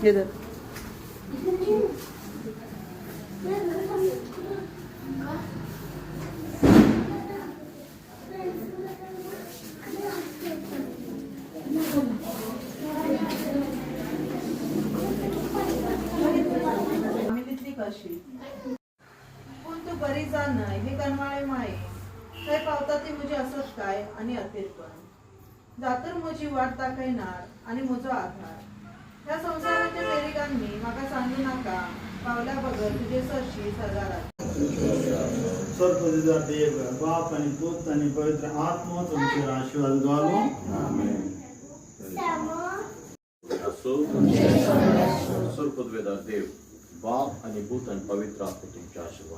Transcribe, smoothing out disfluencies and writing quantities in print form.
Yedi. कशी पण तू बरी जा नाही हे कनवाळे माये काय पावता ते मुझे असत काय आणि अतेर पण जातर मुझी वाट दाखयणार आणि मुझो आधार या संसाराच्या बेरीगांनी माका सांगू नका पावल्या बगर तुझे सरशी सरदारात सर्वपदीचा देव बाप आणि पुत्र आणि पवित्र आत्मा तुमचे आशीर्वाद द्वारो आमेन. सर्वपदवेदार देव बाप आणि पुत्र आणि पवित्र आत्मा तुमचे आशीर्वाद